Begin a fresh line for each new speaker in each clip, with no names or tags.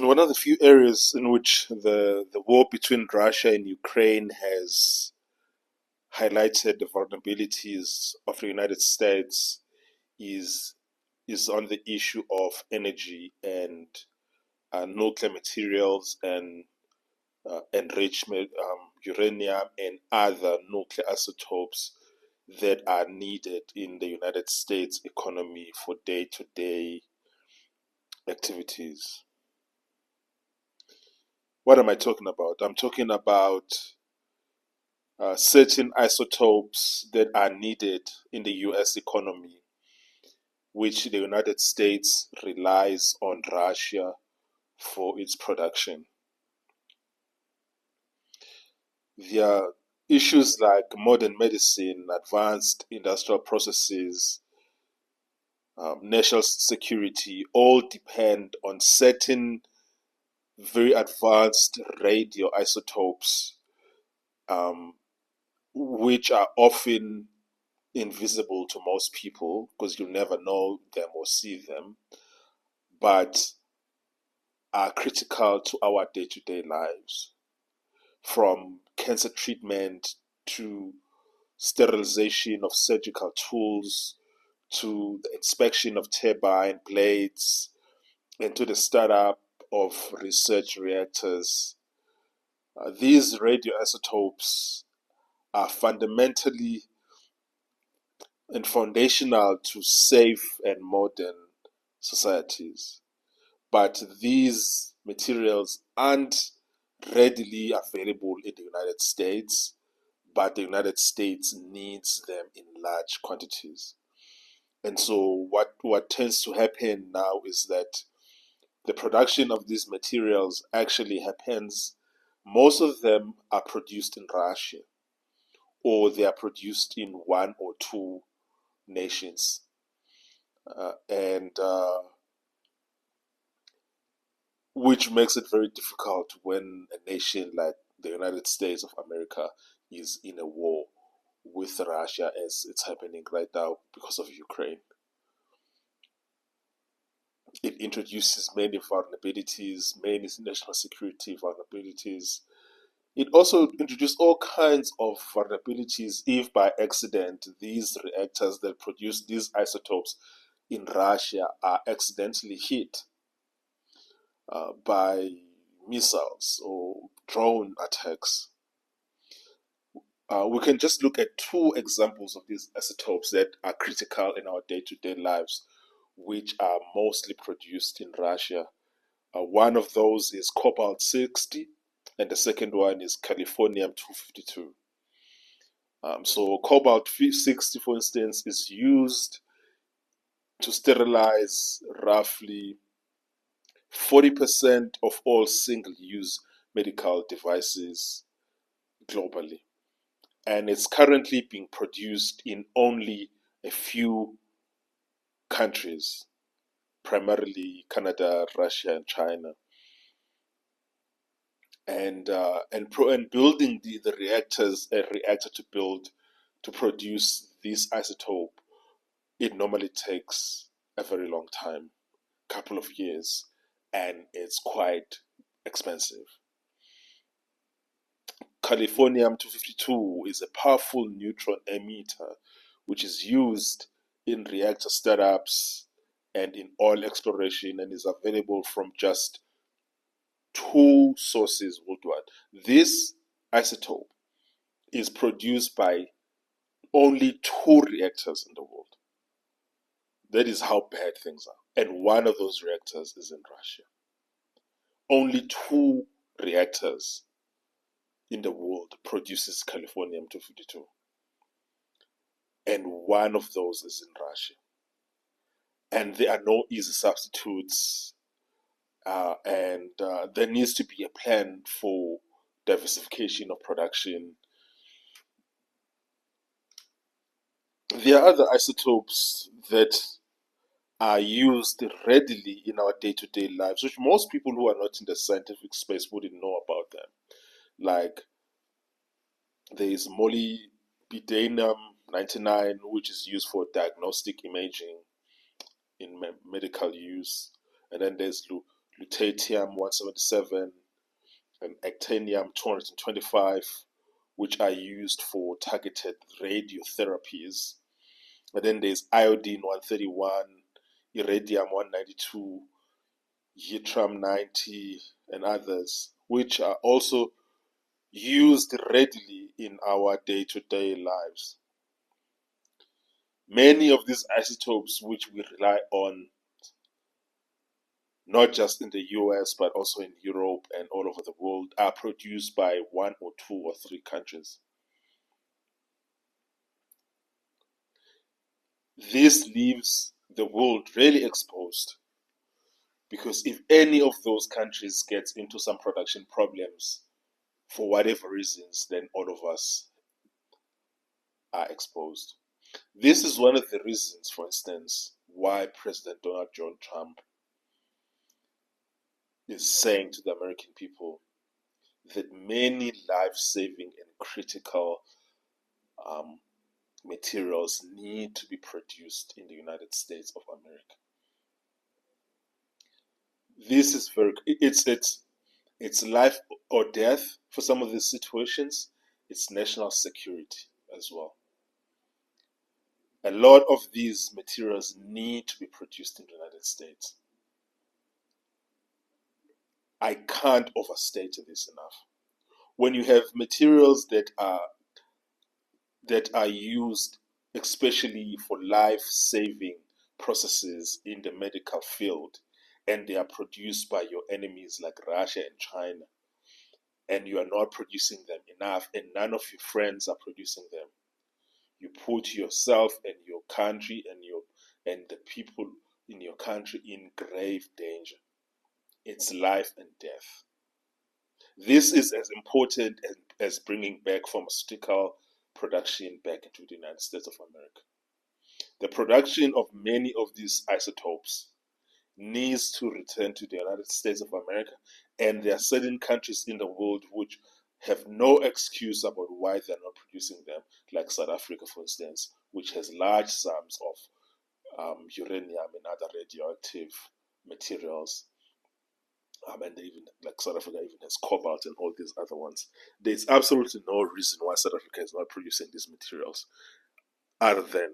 one of the few areas in which the war between Russia and Ukraine has highlighted the vulnerabilities of the United States is is on the issue of energy and nuclear materials and enrichment, uranium and other nuclear isotopes that are needed in the United States economy for day-to-day activities. What am I talking about? I'm talking about certain isotopes that are needed in the US economy, which the United States relies on Russia for its production. There are issues like modern medicine, advanced industrial processes, national security, all depend on certain very advanced radioisotopes, which are often invisible to most people because you never know them or see them, but are critical to our day-to-day lives, from cancer treatment to sterilization of surgical tools to the inspection of turbine blades and to the startup of research reactors. These radioisotopes are fundamentally and foundational to safe and modern societies. But these materials aren't readily available in the United States, but the United States needs them in large quantities. And so what tends to happen now is that the production of these materials actually happens, most of them are produced in Russia, or they are produced in one or two nations. And which makes it very difficult when a nation like the United States of America is in a war with Russia, as it's happening right now because of Ukraine. It introduces many vulnerabilities, many national security vulnerabilities. It also introduced all kinds of vulnerabilities if by accident these reactors that produce these isotopes in Russia are accidentally hit by missiles or drone attacks. We can just look at two examples of these isotopes that are critical in our day-to-day lives, which are mostly produced in Russia. One of those is cobalt-60, and the second one is californium-252. So cobalt-60, for instance, is used to sterilize roughly 40% of all single-use medical devices globally. And it's currently being produced in only a few countries, primarily Canada, Russia, and China. And building the reactors, a reactor to produce this isotope, it normally takes a very long time, couple of years, and it's quite expensive. Californium-252 is a powerful neutron emitter which is used in reactor startups and in oil exploration and is available from just two sources worldwide. This isotope is produced by only two reactors in the world. That is how bad things are. And one of those reactors is in Russia. Only two reactors in the world produces californium-252. And one of those is in Russia. And there are no easy substitutes. And there needs to be a plan for diversification of production. There are other isotopes that are used readily in our day-to-day lives, which most people who are not in the scientific space wouldn't know about them. Like there is molybdenum-99, which is used for diagnostic imaging in medical use. And then there's lutetium 177, and actinium 225, which are used for targeted radiotherapies. And then there's iodine 131, iridium 192, yttrium 90, and others, which are also used readily in our day-to-day lives. Many of these isotopes, which we rely on, not just in the US, but also in Europe and all over the world, are produced by one or two or three countries. This leaves the world really exposed, because if any of those countries gets into some production problems for whatever reasons, then all of us are exposed. This is one of the reasons, for instance, why President Donald John Trump is saying to the American people that many life-saving and critical materials need to be produced in the United States of America. This is it's life or death for some of these situations. It's national security as well. A lot of these materials need to be produced in the United States. I can't overstate this enough. When you have materials that are used especially for life-saving processes in the medical field, and they are produced by your enemies like Russia and China, and you are not producing them enough, and none of your friends are producing them, you put yourself and your country and the people in your country in grave danger. It's life and death. This is as important as bringing back pharmaceutical production back into the United States of America. The production of many of these isotopes needs to return to the United States of America, and there are certain countries in the world which have no excuse about why they're not producing them, like South Africa, for instance, which has large sums of uranium and other radioactive materials. And even like South Africa even has cobalt and all these other ones. There's absolutely no reason why South Africa is not producing these materials, other than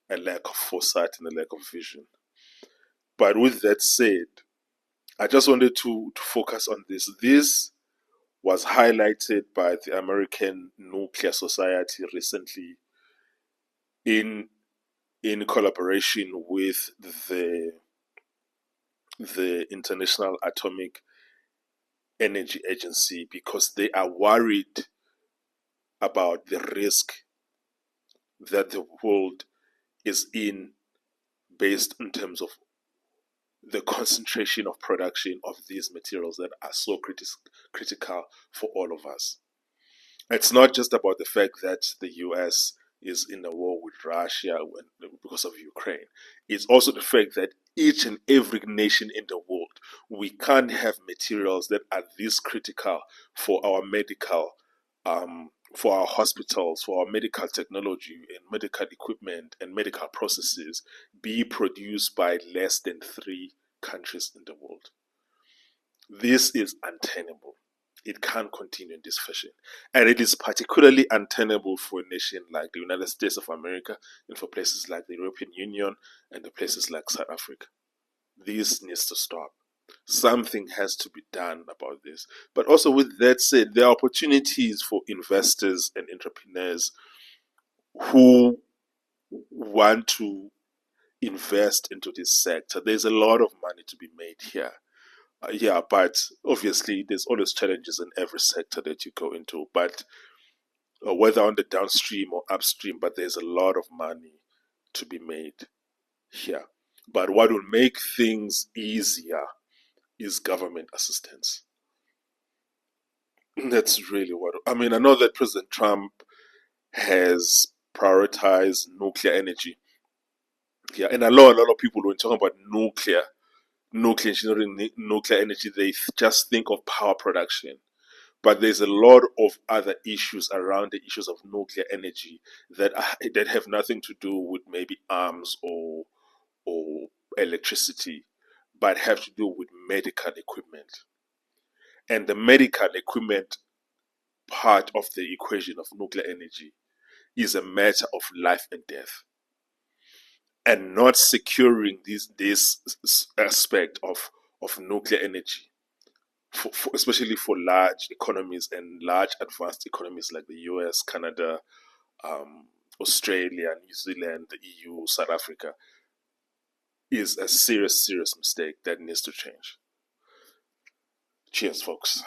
a lack of foresight and a lack of vision. But with that said, I just wanted to focus on this. This was highlighted by the American Nuclear Society recently in collaboration with the International Atomic Energy Agency, because they are worried about the risk that the world is in, based in terms of the concentration of production of these materials that are so critical for all of us. It's not just about the fact that the US is in a war with Russia because of Ukraine. It's also the fact that each and every nation in the world, we can't have materials that are this critical for our medical, for our hospitals, for our medical technology and medical equipment and medical processes be produced by less than 3 countries in the world. This is untenable. It can't continue in this fashion. And it is particularly untenable for a nation like the United States of America, and for places like the European Union and the places like South Africa. This needs to stop. Something has to be done about this. But also, with that said, there are opportunities for investors and entrepreneurs who want to invest into this sector. There's a lot of money to be made here. Yeah, but obviously there's always challenges in every sector that you go into, but whether on the downstream or upstream, but there's a lot of money to be made here. But what will make things easier is government assistance. That's really what I mean. I know that President Trump has prioritized nuclear energy. Yeah, and I know a lot of people, when talking about nuclear engineering, nuclear energy, they just think of power production. But there's a lot of other issues around the issues of nuclear energy that have nothing to do with maybe arms or electricity, but have to do with medical equipment. And the medical equipment part of the equation of nuclear energy is a matter of life and death. And not securing this aspect of nuclear energy, especially for large economies and large advanced economies like the US, Canada, Australia, New Zealand, the EU, South Africa, is a serious, serious mistake that needs to change. Cheers, folks.